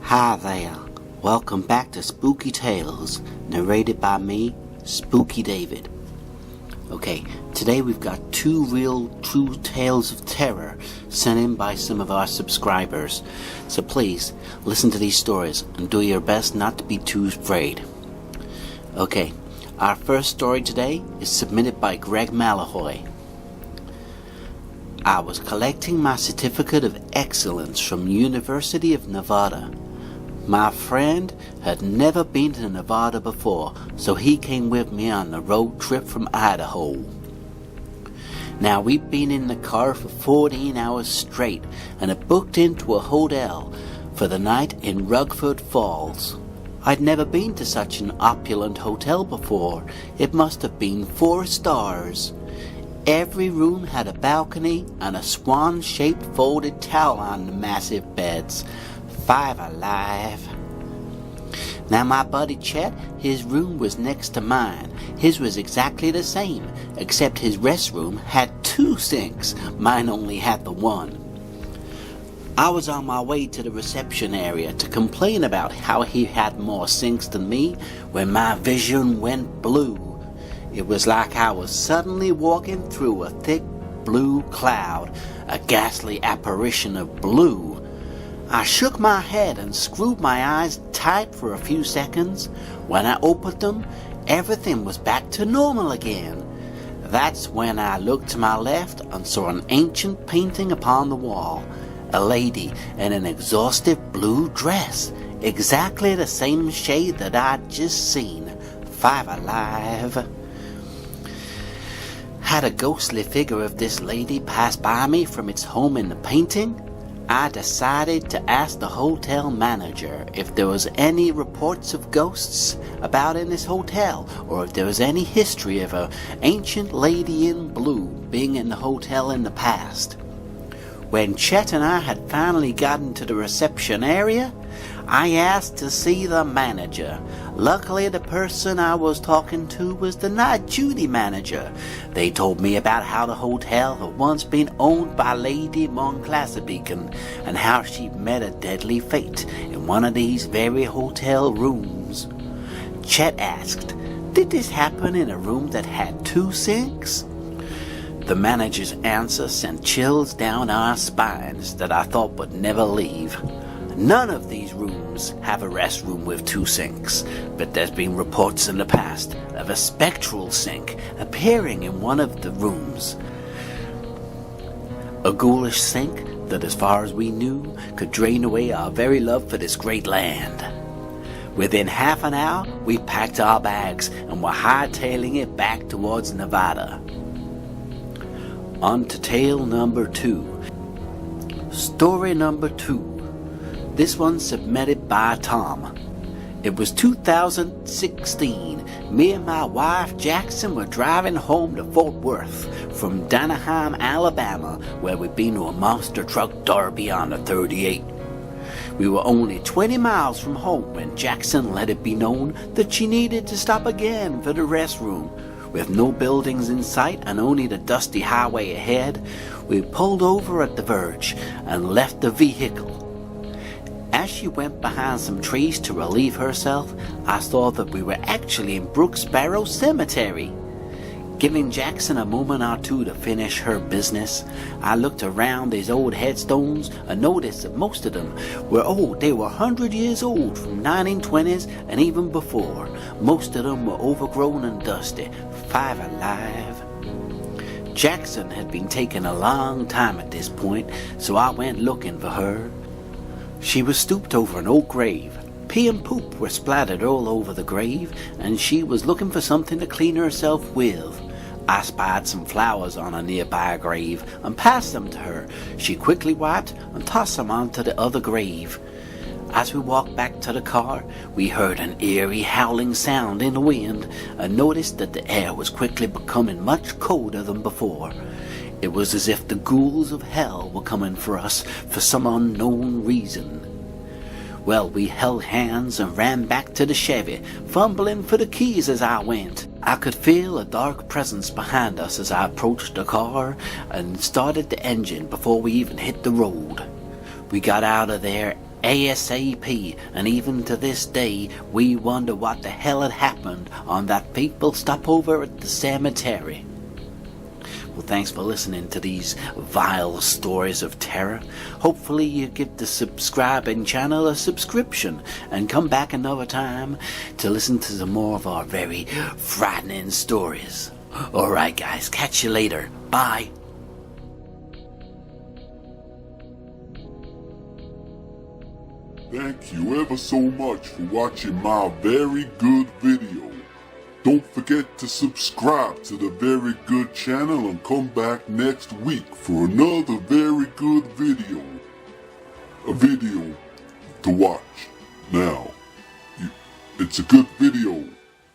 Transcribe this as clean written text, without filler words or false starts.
Hi there. Welcome back to Spooky Tales, narrated by me, Spooky David. Okay, today we've got two real true tales of terror sent in by some of our subscribers. So please, listen to these stories and do your best not to be too afraid. Okay, our first story today is submitted by Greg Malahoy. I was collecting my certificate of excellence from University of Nevada. My friend had never been to Nevada before, so he came with me on the road trip from Idaho. Now, we'd been in the car for 14 hours straight and had booked into a hotel for the night in Rugford Falls. I'd never been to such an opulent hotel before. It must have been 4 stars. Every room had a balcony and a swan-shaped folded towel on the massive beds. 5 alive. Now my buddy Chet, his room was next to mine. His was exactly the same, except his restroom had 2 sinks. Mine only had the one. I was on my way to the reception area to complain about how he had more sinks than me when my vision went blue. It was like I was suddenly walking through a thick blue cloud, a ghastly apparition of blue. I shook my head and screwed my eyes tight for a few seconds. When I opened them, everything was back to normal again. That's when I looked to my left and saw an ancient painting upon the wall. A lady in an exhaustive blue dress, exactly the same shade that I'd just seen. 5 alive. Had a ghostly figure of this lady pass by me from its home in the painting. I decided to ask the hotel manager if there was any reports of ghosts about in this hotel, or if there was any history of an ancient lady in blue being in the hotel in the past. When Chet and I had finally gotten to the reception area, I asked to see the manager. Luckily, the person I was talking to was the night duty manager. They told me about how the hotel had once been owned by Lady Monclassibeacon and how she met a deadly fate in one of these very hotel rooms. Chet asked, "Did this happen in a room that had 2 sinks?" The manager's answer sent chills down our spines that I thought would never leave. None of these rooms have a restroom with 2 sinks, but there's been reports in the past of a spectral sink appearing in one of the rooms. A ghoulish sink that, as far as we knew, could drain away our very love for this great land. Within half an hour, we packed our bags and were hightailing it back towards Nevada. On to tale number 2. Story number 2. This one submitted by Tom. It was 2016. Me and my wife Jackson were driving home to Fort Worth from Danaheim, Alabama, where we'd been to a monster truck derby on the 38. We were only 20 miles from home when Jackson let it be known that she needed to stop again for the restroom. With no buildings in sight and only the dusty highway ahead, we pulled over at the verge and left the vehicle. As she went behind some trees to relieve herself, I saw that we were actually in Brooks Barrow Cemetery. Giving Jackson a moment or two to finish her business, I looked around these old headstones and noticed that most of them were old. They were 100 years old, from 1920s and even before. Most of them were overgrown and dusty. 5 alive. Jackson had been taking a long time at this point, so I went looking for her. She was stooped over an old grave. Pee and poop were splattered all over the grave, and she was looking for something to clean herself with. I spied some flowers on a nearby grave and passed them to her. She quickly wiped and tossed them onto the other grave. As we walked back to the car, we heard an eerie howling sound in the wind and noticed that the air was quickly becoming much colder than before. It was as if the ghouls of hell were coming for us for some unknown reason. Well, we held hands and ran back to the Chevy, fumbling for the keys as I went. I could feel a dark presence behind us as I approached the car and started the engine before we even hit the road. We got out of there ASAP, and even to this day we wonder what the hell had happened on that fateful stopover at the cemetery. Well, thanks for listening to these vile stories of terror. Hopefully you give the subscribing channel a subscription and come back another time to listen to some more of our very frightening stories. Alright guys, catch you later. Bye. Thank you ever so much for watching my very good video. Don't forget to subscribe to the Very Good channel and come back next week for another very good video. A video to watch. Now, it's a good video.